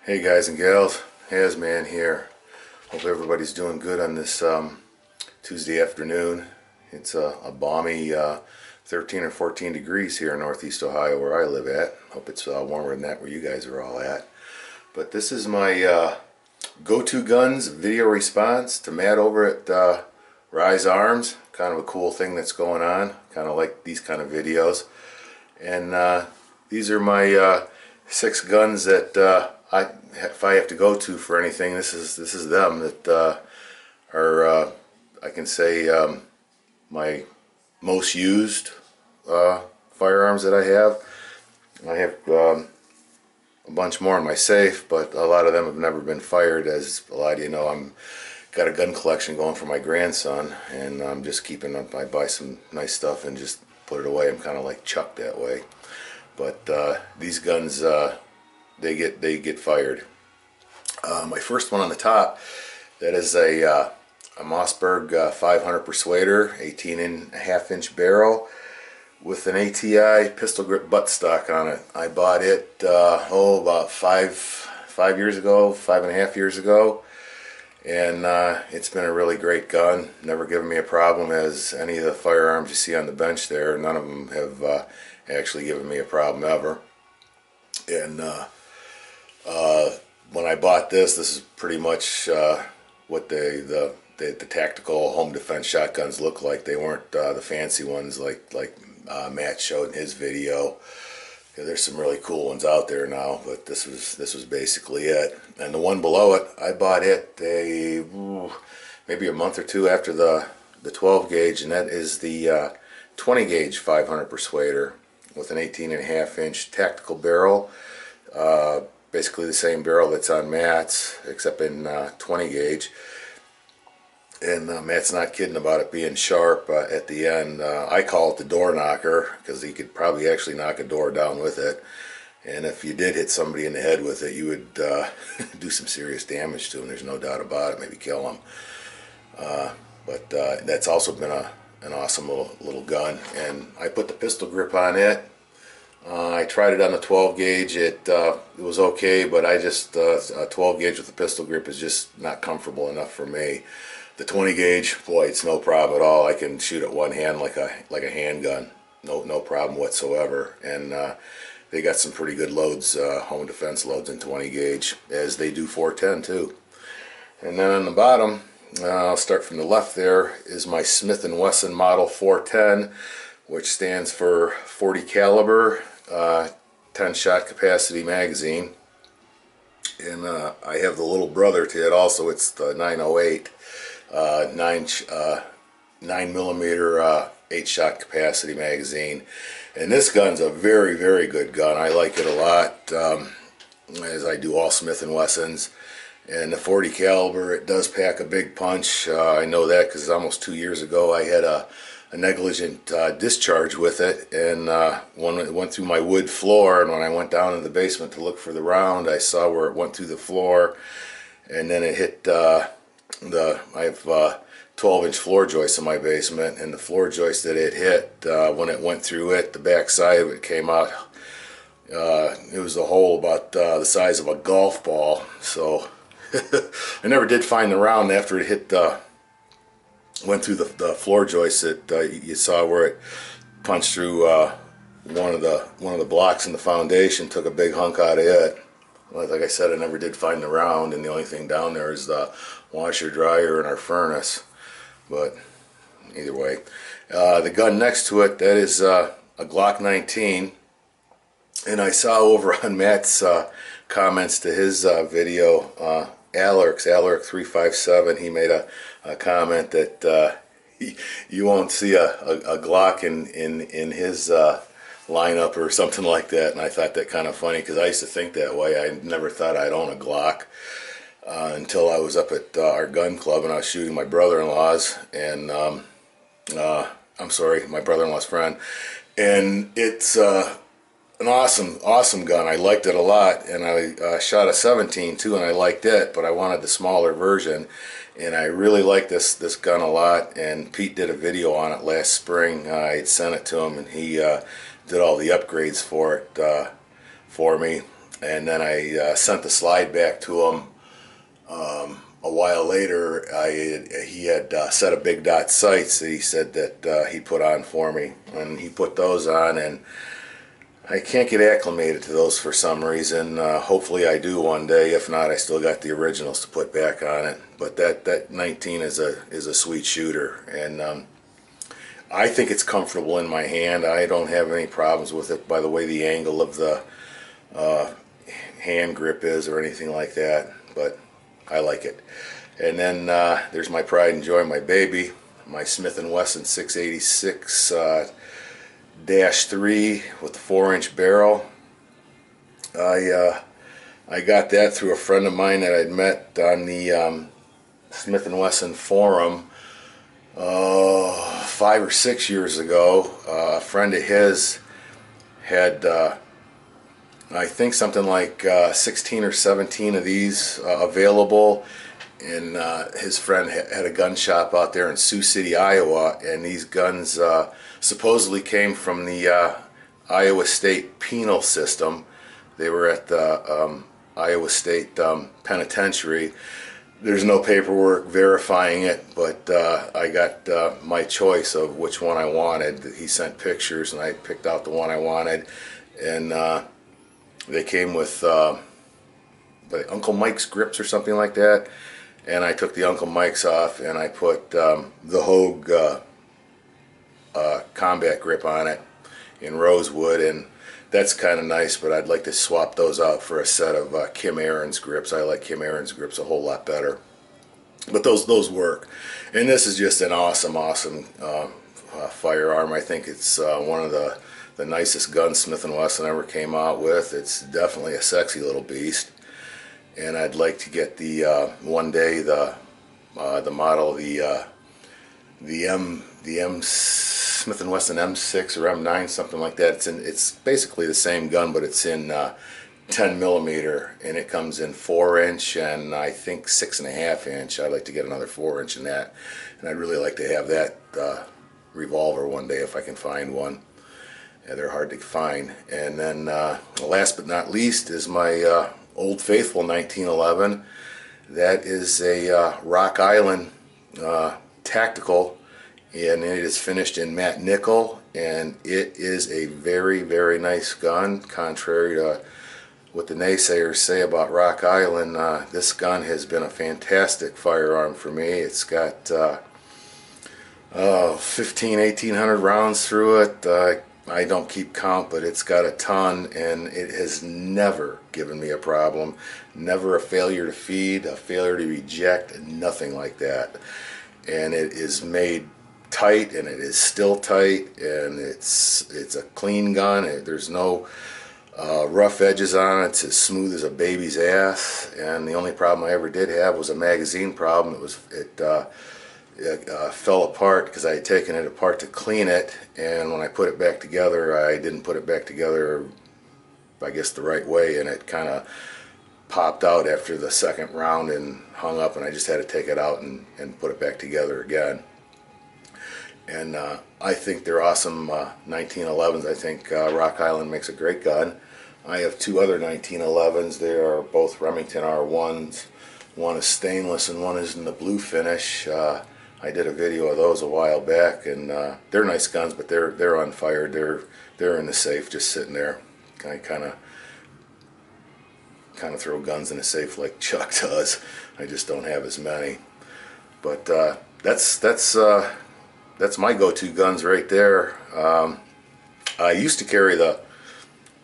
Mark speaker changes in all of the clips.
Speaker 1: Hey guys and gals, Hazman here. Hope everybody's doing good on this Tuesday afternoon. It's a balmy 13 or 14 degrees here in Northeast Ohio where I live at. Hope it's warmer than that where you guys are all at. But this is my go-to guns video response to Matt over at RisArms. Kind of a cool thing that's going on. Kind of like these kind of videos. And these are my 6 guns that if I have to go to for anything, this is them that are I can say my most used firearms that I have. I have a bunch more in my safe, but a lot of them have never been fired. As a lot of you know, I'm got a gun collection going for my grandson, and I'm just keeping up. I buy some nice stuff and just put it away. I'm kind of like Chuck that way. But these guns, they get fired. My first one on the top, that is a Mossberg 500 Persuader, 18.5-inch barrel with an ATI pistol grip buttstock on it. I bought it about five years ago, 5.5 years ago, and it's been a really great gun. Never given me a problem, as any of the firearms you see on the bench there, none of them have actually given me a problem ever. And when I bought this is pretty much what the tactical home defense shotguns look like. They weren't the fancy ones like Matt showed in his video. Yeah, there's some really cool ones out there now, but this was basically it. And the one below it, I bought it maybe a month or two after the 12 gauge, and that is the 20 gauge 500 Persuader with an 18.5-inch tactical barrel. Basically the same barrel that's on Matt's, except in 20 gauge. And Matt's not kidding about it being sharp at the end. I call it the door knocker, because he could probably actually knock a door down with it. And if you did hit somebody in the head with it, you would do some serious damage to them. There's no doubt about it. Maybe kill them. But that's also been an awesome little gun. And I put the pistol grip on it. I tried it on the 12 gauge. It was okay, but I just a 12 gauge with the pistol grip is just not comfortable enough for me. The 20 gauge, boy, it's no problem at all. I can shoot at one hand like a handgun, no problem whatsoever. And they got some pretty good loads, home defense loads in 20 gauge, as they do 410 too. And then on the bottom, I'll start from the left. There is my Smith & Wesson Model 410, which stands for 40 caliber, 10 shot capacity magazine. And I have the little brother to it also. It's the 908, 9mm 8-shot capacity magazine. And this gun's a very, very good gun. I like it a lot, as I do all Smith & Wessons. And the 40 caliber, it does pack a big punch. I know that because almost 2 years ago I had a negligent discharge with it, and when it went through my wood floor, and when I went down in the basement to look for the round, I saw where it went through the floor, and then it hit I have 12-inch floor joists in my basement, and the floor joist that it hit, when it went through it, the back side of it came out. It was a hole about the size of a golf ball. So I never did find the round after it hit went through the floor joist. That you saw where it punched through one of the blocks in the foundation, took a big hunk out of it. Well, like I said, I never did find the round, and the only thing down there is the washer dryer in our furnace. But either way, the gun next to it, that is a Glock 19, and I saw over on Matt's comments to his video, Alex 357, he made a comment that you won't see a Glock in his lineup or something like that. And I thought that kind of funny, because I used to think that way. I never thought I'd own a Glock until I was up at our gun club and I was shooting my brother-in-law's, and I'm sorry, my brother-in-law's friend. And it's an awesome gun. I liked it a lot, and I shot a 17 too, and I liked it, but I wanted the smaller version. And I really like this gun a lot, and Pete did a video on it last spring. I had sent it to him, and he did all the upgrades for it for me. And then I sent the slide back to him. A while later, he had set of big dot sights that he said that he put on for me, and he put those on, and I can't get acclimated to those for some reason. Hopefully I do one day. If not, I still got the originals to put back on it. But that 19 is a sweet shooter, and I think it's comfortable in my hand. I don't have any problems with it by the way the angle of the hand grip is or anything like that, but I like it. And then there's my pride and joy, my baby, my Smith & Wesson 686 -3 with the 4-inch barrel. I got that through a friend of mine that I'd met on the Smith & Wesson forum 5 or 6 years ago. A friend of his had I think something like 16 or 17 of these available, and his friend had a gun shop out there in Sioux City, Iowa, and these guns supposedly came from the Iowa State penal system. They were at the Iowa State Penitentiary. There's no paperwork verifying it, but I got my choice of which one I wanted. He sent pictures, and I picked out the one I wanted, and they came with Uncle Mike's grips or something like that, and I took the Uncle Mike's off and I put the Hogue combat grip on it in rosewood, and that's kind of nice, but I'd like to swap those out for a set of Kim Aaron's grips. I like Kim Aaron's grips a whole lot better, but those work. And this is just an awesome firearm. I think it's one of the nicest guns Smith & Wesson ever came out with. It's definitely a sexy little beast, and I'd like to get the one day the model, the Smith & Wesson M6 or M9, something like that. It's basically the same gun, but it's in 10 millimeter, and it comes in 4-inch and I think 6.5-inch. I'd like to get another 4-inch in that, and I'd really like to have that revolver one day if I can find one. Yeah, they're hard to find. And then last but not least is my Old Faithful 1911. That is a Rock Island tactical, and it is finished in matte nickel, and it is a very, very nice gun. Contrary to what the naysayers say about Rock Island, this gun has been a fantastic firearm for me. It's got 1,800 rounds through it. I don't keep count, but it's got a ton, and it has never given me a problem. Never a failure to feed, a failure to eject, nothing like that. And it is made tight, and it is still tight, and it's a clean gun. There's no rough edges on it. It's as smooth as a baby's ass. And the only problem I ever did have was a magazine problem. It fell apart because I had taken it apart to clean it, and when I put it back together, I didn't put it back together, I guess, the right way, and it kind of popped out after the second round and hung up, and I just had to take it out and put it back together again. And I think they're awesome 1911s. I think Rock Island makes a great gun. I have two other 1911s. They are both Remington R1s. One is stainless and one is in the blue finish. I did a video of those a while back, and they're nice guns, but they're unfired. They're in the safe, just sitting there. I kind of throw guns in a safe like Chuck does. I just don't have as many. But that's my go-to guns right there. I used to carry the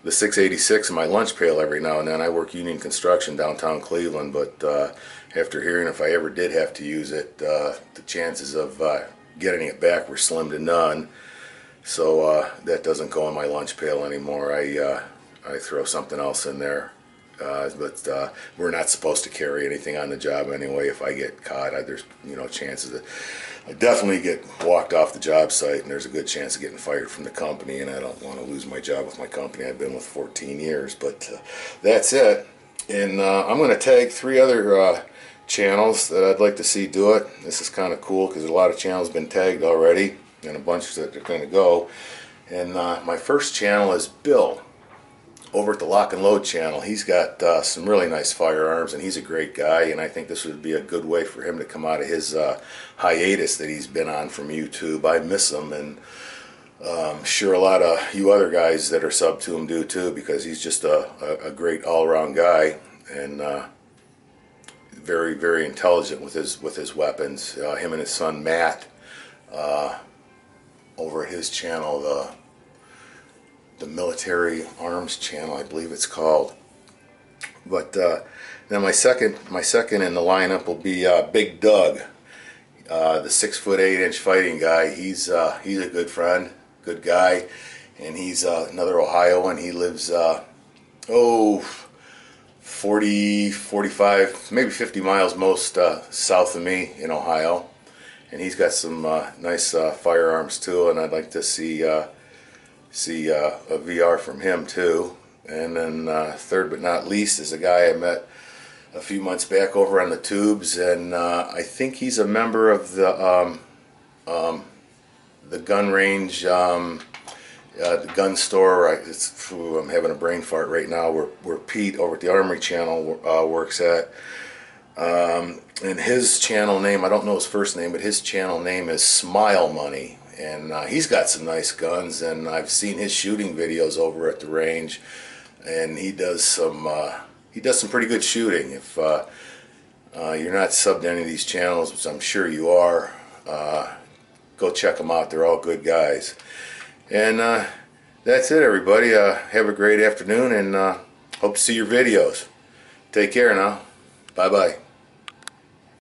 Speaker 1: 686 in my lunch pail every now and then. I work union construction downtown Cleveland, but after hearing if I ever did have to use it, the chances of getting it back were slim to none. So that doesn't go in my lunch pail anymore. I throw something else in there. But we're not supposed to carry anything on the job anyway. If I get caught, there's chances that I definitely get walked off the job site, and there's a good chance of getting fired from the company, and I don't want to lose my job with my company I've been with 14 years. But that's it. And I'm going to tag 3 other channels that I'd like to see do it. This is kind of cool because a lot of channels have been tagged already, and a bunch that are going to go. And my first channel is Bill. over at the Lock and Load channel. He's got some really nice firearms, and he's a great guy, and I think this would be a good way for him to come out of his hiatus that he's been on from YouTube. I miss him, and sure a lot of you other guys that are sub to him do too, because he's just a great all-around guy, and very, very intelligent with his weapons. Him and his son Matt, over at his channel, the Military Arms channel, I believe it's called. But then my second in the lineup will be Big Doug, the 6'8" fighting guy. He's a good friend, good guy, and he's another Ohioan. He lives 40, 45, maybe 50 miles most south of me in Ohio, and he's got some nice firearms too, and I'd like to see a VR from him too. And then third but not least is a guy I met a few months back over on the tubes, and I think he's a member of the gun range, the gun store. I'm having a brain fart right now. Where Pete over at the Armory channel works at. And his channel name, I don't know his first name, but his channel name is Smile Money. And he's got some nice guns, and I've seen his shooting videos over at the range, and he does some pretty good shooting. If you're not subbed to any of these channels, which I'm sure you are, go check them out. They're all good guys. And that's it, everybody. Have a great afternoon, and hope to see your videos. Take care now. Bye-bye.